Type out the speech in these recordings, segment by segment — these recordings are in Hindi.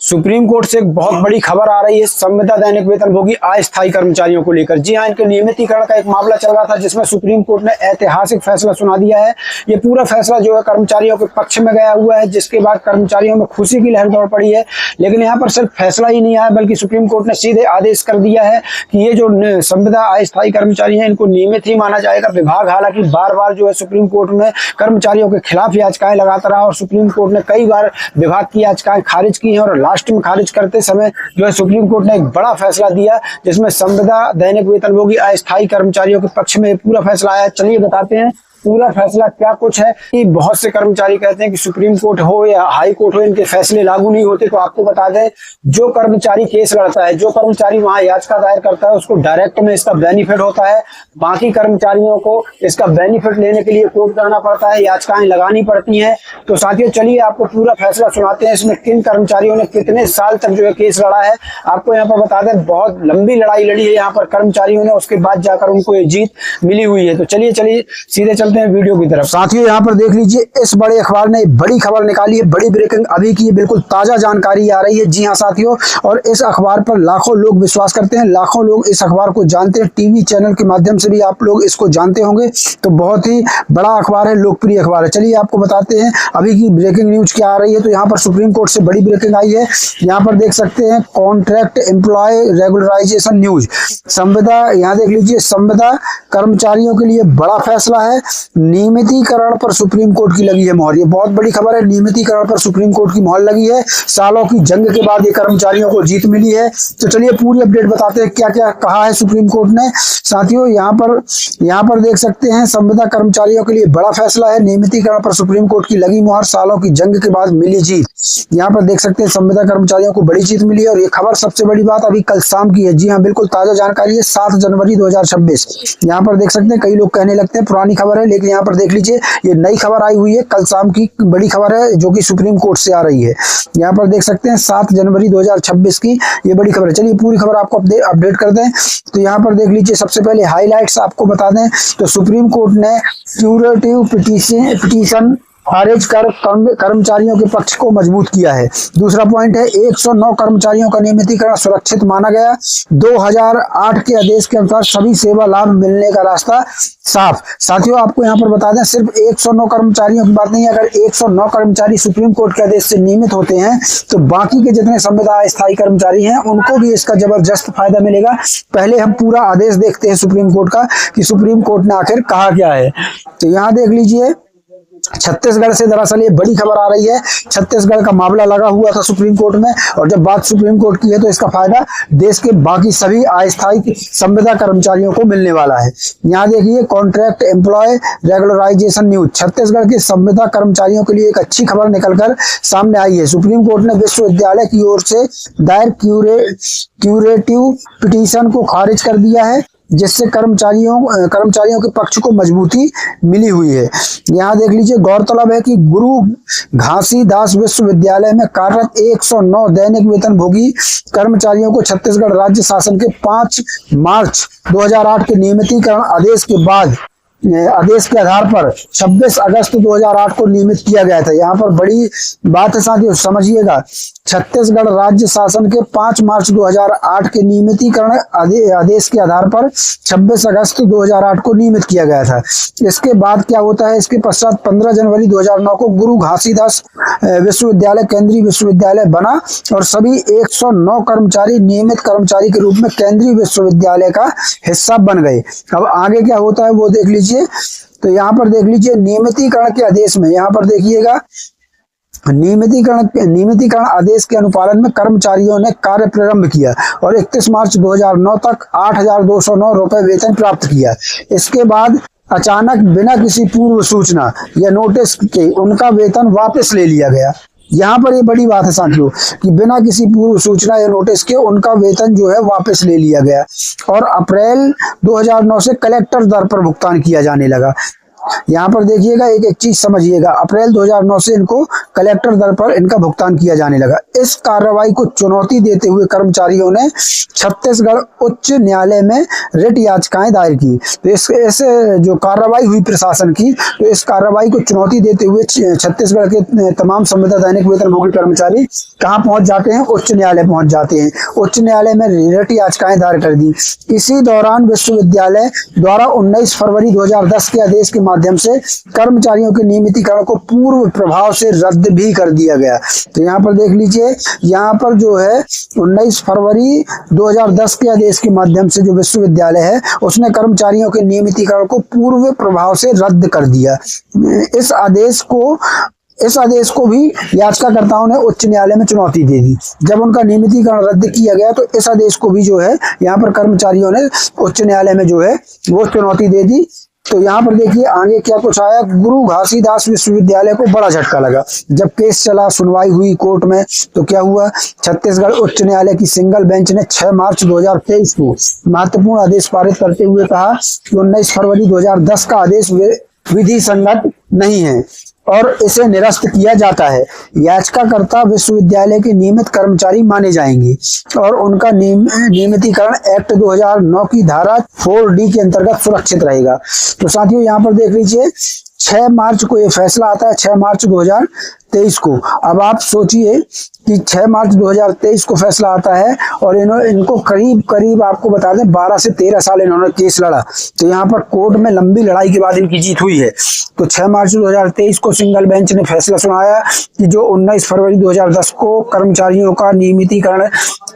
सुप्रीम कोर्ट से एक बहुत बड़ी खबर आ रही है संविदा दैनिक वेतनभोगी अस्थायी कर्मचारियों को लेकर। जी हां, इनके नियमितीकरण का एक मामला चल रहा था जिसमें सुप्रीम कोर्ट ने ऐतिहासिक फैसला सुना दिया है। ये पूरा फैसला जो है कर्मचारियों के पक्ष में गया हुआ है, जिसके बाद कर्मचारियों में खुशी की लहर दौड़ पड़ी है। लेकिन यहाँ पर सिर्फ फैसला ही नहीं आया, बल्कि सुप्रीम कोर्ट ने सीधे आदेश कर दिया है कि ये जो संविदा अस्थायी कर्मचारी हैं इनको नियमित ही माना जाएगा। विभाग हालांकि बार बार जो है सुप्रीम कोर्ट में कर्मचारियों के खिलाफ याचिकाएं लगाता रहा और सुप्रीम कोर्ट ने कई बार विभाग की याचिकाएं खारिज की हैं और लास्ट में खारिज करते समय जो है सुप्रीम कोर्ट ने एक बड़ा फैसला दिया जिसमें संविदा दैनिक वेतनभोगी अस्थायी कर्मचारियों के पक्ष में पूरा फैसला आया। चलिए बताते हैं पूरा फैसला क्या कुछ है। कि बहुत से कर्मचारी कहते हैं कि सुप्रीम कोर्ट हो या हाई कोर्ट हो, इनके फैसले लागू नहीं होते। तो आपको बता दें, जो कर्मचारी केस लड़ता है, जो कर्मचारी वहां याचिका दायर करता है, उसको डायरेक्ट में इसका बेनिफिट होता है। बाकी कर्मचारियों को इसका बेनिफिट लेने के लिए कोर्ट जाना पड़ता है, याचिकाएं लगानी पड़ती हैं। तो साथियों चलिए आपको पूरा फैसला सुनाते हैं, इसमें किन कर्मचारियों ने कितने साल तक जो है केस लड़ा है। आपको यहाँ पर बता दें, बहुत लंबी लड़ाई लड़ी है यहाँ पर कर्मचारियों ने, उसके बाद जाकर उनको ये जीत मिली हुई है। तो चलिए सीधे चलते हैं वीडियो की तरफ। साथियों यहाँ पर देख लीजिए, इस बड़े अखबार ने बड़ी खबर निकाली है, बड़ी ब्रेकिंग अभी की बिल्कुल ताजा जानकारी आ रही है। जी हाँ साथियों, और इस अखबार पर लाखों लोग विश्वास करते हैं, लाखों लोग इस अखबार को जानते हैं। टीवी चैनल के माध्यम से भी आप लोग इसको जानते होंगे। तो बहुत ही बड़ा अखबार है, लोकप्रिय अखबार है। चलिए आपको बताते हैं अभी की ब्रेकिंग न्यूज क्या आ रही है। तो यहाँ पर सुप्रीम कोर्ट से बड़ी ब्रेकिंग आई है। यहाँ पर देख सकते हैं, कॉन्ट्रैक्ट एम्प्लॉय रेगुलराइजेशन न्यूज। संविदा, यहाँ देख लीजिए, संविदा कर्मचारियों के लिए बड़ा फैसला है। नियमितीकरण पर सुप्रीम कोर्ट की लगी है मोहर। ये बहुत बड़ी खबर है, नियमितीकरण पर सुप्रीम कोर्ट की मोहर लगी है। सालों की जंग के बाद ये कर्मचारियों को जीत मिली है। तो चलिए पूरी अपडेट बताते हैं क्या क्या कहा है सुप्रीम कोर्ट ने। साथियों यहाँ पर देख सकते हैं, संविदा कर्मचारियों के लिए बड़ा फैसला है। नियमितीकरण पर सुप्रीम कोर्ट की लगी मोहर, सालों की जंग के बाद मिली जीत। यहाँ पर देख सकते हैं, संविदा कर्मचारियों को बड़ी जीत मिली है। और ये खबर सबसे बड़ी बात अभी कल शाम की है। जी हाँ, बिल्कुल ताजा जानकारी है, 7 जनवरी 2026। यहाँ पर देख सकते हैं, कई लोग कहने लगते हैं पुरानी खबर है, लेकिन यहाँ पर देख लीजिए, ये नई खबर आई हुई है, कल शाम की बड़ी खबर है जो कि सुप्रीम कोर्ट से आ रही है। यहाँ पर देख सकते हैं 7 जनवरी 2026 की ये बड़ी खबर है। चलिए पूरी खबर आपको अपडेट कर दें। तो यहाँ पर देख लीजिए, सबसे पहले हाईलाइट्स आपको बता दें। तो सुप्रीम कोर्ट ने क्यूरेटिव पिटीशन खारिज कर कर्मचारियों के पक्ष को मजबूत किया है। दूसरा पॉइंट है, 109 कर्मचारियों का नियमितीकरण सुरक्षित माना गया। 2008 के आदेश के अनुसार सभी सेवा लाभ मिलने का रास्ता साफ। साथियों आपको यहाँ पर बता दें, सिर्फ 109 कर्मचारियों की बात नहीं है। अगर 109 कर्मचारी सुप्रीम कोर्ट के आदेश से नियमित होते हैं तो बाकी के जितने संविदा अस्थायी कर्मचारी हैं उनको भी इसका जबरदस्त फायदा मिलेगा। पहले हम पूरा आदेश देखते हैं सुप्रीम कोर्ट का कि सुप्रीम कोर्ट ने आखिर कहा क्या है। तो यहाँ देख लीजिए, छत्तीसगढ़ से दरअसल ये बड़ी खबर आ रही है। छत्तीसगढ़ का मामला लगा हुआ था सुप्रीम कोर्ट में, और जब बात सुप्रीम कोर्ट की है तो इसका फायदा देश के बाकी सभी अस्थायी संविदा कर्मचारियों को मिलने वाला है। यहाँ देखिए, contract employ regularization news. Chhattisgarh के संविदा कर्मचारियों के लिए एक अच्छी खबर निकलकर सामने आई है। सुप्रीम कोर्ट ने विश्वविद्यालय की ओर से दायर क्यूरेटिव पिटीशन को खारिज कर दिया है, जिससे कर्मचारियों के पक्ष को मजबूती मिली हुई है। यहाँ देख लीजिए, गौरतलब है कि गुरु घासीदास विश्वविद्यालय में कार्यरत 109 दैनिक वेतनभोगी कर्मचारियों को छत्तीसगढ़ राज्य शासन के 5 मार्च 2008 के नियमितीकरण आदेश के आधार पर 26 अगस्त 2008 को नियमित किया गया था। यहाँ पर बड़ी बात है साथियों, समझिएगा। छत्तीसगढ़ राज्य शासन के 5 मार्च 2008 के नियमितीकरण आदेश के आधार पर 26 अगस्त 2008 को नियमित किया गया था। इसके बाद क्या होता है, इसके पश्चात 15 जनवरी 2009 को गुरु घासीदास विश्वविद्यालय केंद्रीय विश्वविद्यालय बना और सभी 109 कर्मचारी नियमित कर्मचारी के रूप में केंद्रीय विश्वविद्यालय का हिस्सा बन गए। अब आगे क्या होता है वो देख लीजिए। तो यहाँ पर देख लीजिए, नियमितीकरण के आदेश में यहाँ पर देखिएगा, नियमितीकरण आदेश के अनुपालन में कर्मचारियों ने कार्य प्रारंभ किया और 31 मार्च 2009 तक 8,209 रुपए वेतन प्राप्त किया। इसके बाद अचानक बिना किसी पूर्व सूचना या नोटिस के उनका वेतन वापस ले लिया गया। यहाँ पर ये बड़ी बात है साथियों कि बिना किसी पूर्व सूचना या नोटिस के उनका वेतन जो है वापस ले लिया गया और अप्रैल 2009 से कलेक्टर दर पर भुगतान किया जाने लगा। यहाँ पर देखिएगा, एक एक चीज समझिएगा। अप्रैल 2009 से इनको कलेक्टर दर पर इनका भुगतान किया जाने लगा। इस कार्रवाई को चुनौती देते हुए कर्मचारियों ने छत्तीसगढ़ उच्च न्यायालय में रिट याचिकाएं दायर की। तो इस जो कार्रवाई हुई प्रशासन की, तो इस कार्रवाई को चुनौती देते हुए छत्तीसगढ़ के तमाम संविदा दैनिक वेतनभोगी कर्मचारी कहाँ पहुंच जाते हैं? उच्च न्यायालय पहुंच जाते हैं। उच्च न्यायालय में रिट याचिकाएं दायर कर दी। इसी दौरान विश्वविद्यालय द्वारा 19 फरवरी 2010 के आदेश के माध्यम से कर्मचारियों के नियमितीकरण को पूर्व प्रभाव से रद्द भी कर दिया गया। तो यहाँ पर देख लीजिए, यहाँ पर जो है 19 फरवरी 2010 के आदेश के माध्यम से जो विश्वविद्यालय है उसने कर्मचारियों के नियमितीकरण को पूर्व प्रभाव से रद्द कर दिया। इस आदेश को भी याचिकाकर्ताओं ने उच्च न्यायालय में चुनौती दे दी। जब उनका नियमितीकरण रद्द किया गया तो इस आदेश को भी जो है यहाँ पर कर्मचारियों ने उच्च न्यायालय में जो है वो चुनौती दे दी। तो यहाँ पर देखिए आगे क्या कुछ आया। गुरु घासीदास विश्वविद्यालय को बड़ा झटका लगा। जब केस चला, सुनवाई हुई कोर्ट में, तो क्या हुआ? छत्तीसगढ़ उच्च न्यायालय की सिंगल बेंच ने 6 मार्च 2023 को महत्वपूर्ण आदेश पारित करते हुए कहा कि 19 फरवरी 2010 का आदेश विधि संगत नहीं है और इसे निरस्त किया जाता है। याचिकाकर्ता विश्वविद्यालय के नियमित कर्मचारी माने जाएंगे और उनका नियमितीकरण एक्ट 2009 की धारा 4D के अंतर्गत सुरक्षित रहेगा। तो साथियों यहाँ पर देख लीजिए, 6 मार्च को ये फैसला आता है, 6 मार्च 2023 को। अब आप सोचिए कि 6 मार्च 2023 को फैसला आता है और इनको करीब आपको बता दें 12 से 13 साल इन्होंने केस लड़ा। तो यहाँ पर कोर्ट में लंबी लड़ाई के बाद इनकी जीत हुई है। तो 6 मार्च 2023 को सिंगल बेंच ने फैसला सुनाया कि जो 19 फरवरी 2010 को कर्मचारियों का नियमितीकरण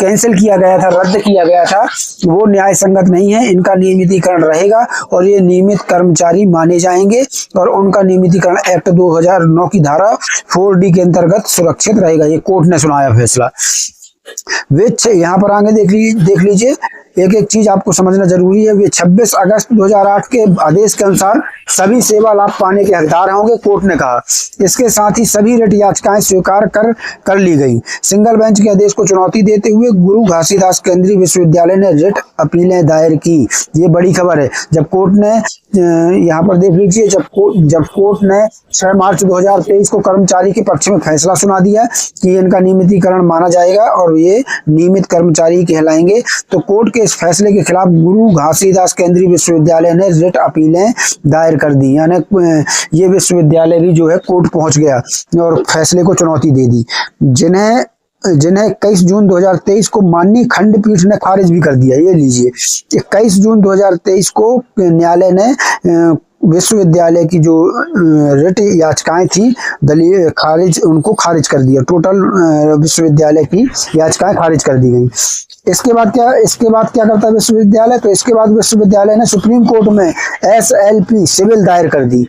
कैंसिल किया गया था, रद्द किया गया था, वो न्याय संगत नहीं है। इनका नियमितीकरण रहेगा और ये नियमित कर्मचारी माने जाएंगे और उनका नियमितीकरण एक्ट 2009 की धारा 4D के अंतर्गत सुरक्षित रहेगा। ये कोर्ट ने सुनाया फैसला। यहाँ पर आगे देख लीजिए, एक एक चीज आपको समझना जरूरी है। वे 26 अगस्त 2008 के आदेश के अनुसार सभी सेवा लाभ पाने के हकदार होंगे, कोर्ट ने कहा। इसके साथ ही सभी रिट याचिकाएं स्वीकार कर ली गई। सिंगल बेंच के आदेश को चुनौती देते हुए गुरु घासीदास केंद्रीय विश्वविद्यालय ने रिट अपीलें दायर की। ये बड़ी खबर है। जब कोर्ट ने यहाँ पर देख लीजिए, जब कोर्ट ने 6 मार्च 2023 को कर्मचारी के पक्ष में फैसला सुना दिया कि इनका नियमितीकरण माना जाएगा और ये नियमित कर्मचारी कहलाएंगे, तो कोर्ट के इस फैसले के खिलाफ गुरु घासीदास केंद्रीय विश्वविद्यालय ने रिट अपीलें दायर कर दी। यानी ये विश्वविद्यालय भी जो है कोर्ट पहुंच गया और फैसले को चुनौती दे दी, जिन्हें 21 जून 2023 को माननीय खंडपीठ ने खारिज भी कर दिया। ये लीजिए, 21 जून 2023 को न्यायालय ने विश्वविद्यालय की जो रिट याचिकाएं थी उनको खारिज कर दिया। टोटल विश्वविद्यालय की याचिकाएं खारिज कर दी गई। इसके बाद क्या करता है विश्वविद्यालय? तो इसके बाद विश्वविद्यालय ने सुप्रीम कोर्ट में SLP सिविल दायर कर दी।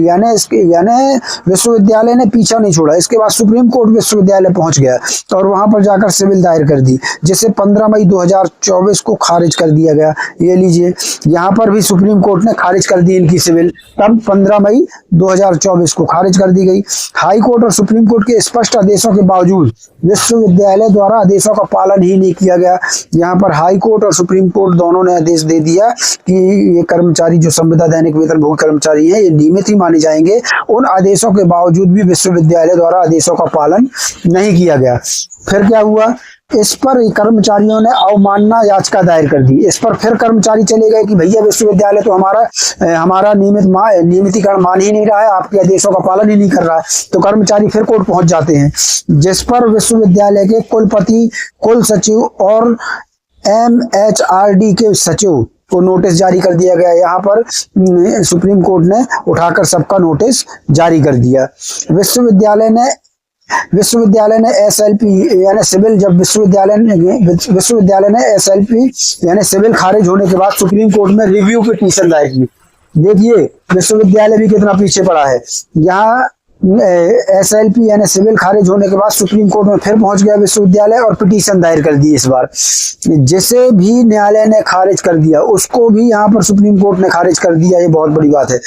यानी विश्वविद्यालय ने पीछा नहीं छोड़ा। इसके बाद सुप्रीम कोर्ट विश्वविद्यालय पहुंच गया और वहां पर जाकर सिविल दायर कर दी, जिसे 15 मई 2024 को खारिज कर दिया गया। ये लीजिए, यहाँ पर भी सुप्रीम कोर्ट ने खारिज कर दी इनकी सिविल, तब 15 मई 2024 को खारिज कर दी गई। हाई कोर्ट और सुप्रीम कोर्ट के स्पष्ट आदेशों के बावजूद विश्वविद्यालय द्वारा आदेशों का पालन ही नहीं किया गया। यहाँ पर हाई कोर्ट और सुप्रीम कोर्ट दोनों ने आदेश दे दिया कि ये कर्मचारी जो संविदा दैनिक वेतनभोगी कर्मचारी हैं, ये नियमित ही माने जाएंगे। उन आदेशों के बावजूद भी विश्वविद्यालय द्वारा आदेशों का पालन नहीं किया गया। फिर क्या हुआ? इस पर कर्मचारियों ने अवमानना याचिका दायर कर दी। इस पर फिर कर्मचारी चले गए कि भैया विश्वविद्यालय तो हमारा नियमितीकरण मान ही नहीं रहा है, आपके आदेशों का पालन ही नहीं कर रहा है। तो कर्मचारी फिर कोर्ट पहुंच जाते हैं, जिस पर विश्वविद्यालय के कुलपति, कुल सचिव और MHRD के सचिव को नोटिस जारी कर दिया गया। यहाँ पर सुप्रीम कोर्ट ने उठाकर सबका नोटिस जारी कर दिया। विश्वविद्यालय ने SLP यानी सिविल, जब विश्वविद्यालय ने SLP यानी सिविल खारिज होने के बाद सुप्रीम कोर्ट में रिव्यू पिटीशन दायर की। देखिए विश्वविद्यालय भी कितना पीछे पड़ा है। यहाँ SLP यानी सिविल खारिज होने के बाद सुप्रीम कोर्ट में फिर पहुंच गया विश्वविद्यालय और पिटीशन दायर कर दी। इस बार जिसे भी न्यायालय ने खारिज कर दिया, उसको भी यहाँ पर सुप्रीम कोर्ट ने खारिज कर दिया। ये बहुत बड़ी बात है।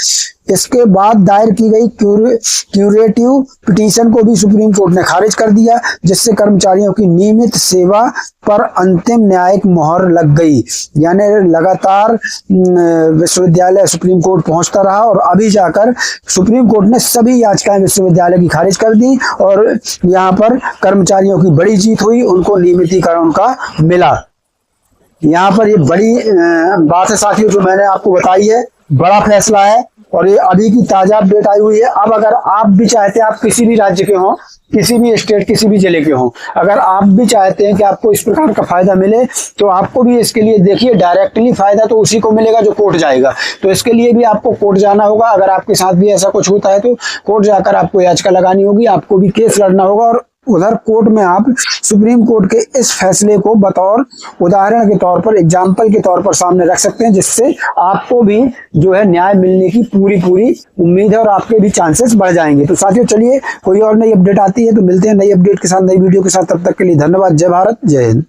इसके बाद दायर की गई क्यूरेटिव पिटीशन को भी सुप्रीम कोर्ट ने खारिज कर दिया, जिससे कर्मचारियों की नियमित सेवा पर अंतिम न्यायिक मोहर लग गई। यानी लगातार विश्वविद्यालय सुप्रीम कोर्ट पहुंचता रहा और अभी जाकर सुप्रीम कोर्ट ने सभी याचिकाएं विश्वविद्यालय की खारिज कर दी और यहाँ पर कर्मचारियों की बड़ी जीत हुई, उनको नियमितीकरण उनका मिला। यहाँ पर ये बड़ी बात है साथियों जो मैंने आपको बताई है, बड़ा फैसला है और ये अभी की ताजा अपडेट आई हुई है। अब अगर आप भी चाहते हैं, आप किसी भी राज्य के हों, किसी भी स्टेट, किसी भी जिले के हों, अगर आप भी चाहते हैं कि आपको इस प्रकार का फायदा मिले तो आपको भी इसके लिए देखिए डायरेक्टली फायदा तो उसी को मिलेगा जो कोर्ट जाएगा। तो इसके लिए भी आपको कोर्ट जाना होगा। अगर आपके साथ भी ऐसा कुछ होता है तो कोर्ट जाकर आपको याचिका लगानी होगी, आपको भी केस लड़ना होगा और उधर कोर्ट में आप सुप्रीम कोर्ट के इस फैसले को बतौर उदाहरण के तौर पर, एग्जाम्पल के तौर पर सामने रख सकते हैं, जिससे आपको भी जो है न्याय मिलने की पूरी उम्मीद है और आपके भी चांसेस बढ़ जाएंगे। तो साथियों चलिए, कोई और नई अपडेट आती है तो मिलते हैं नई अपडेट के साथ, नई वीडियो के साथ। तब तक के लिए धन्यवाद। जय भारत, जय हिंद।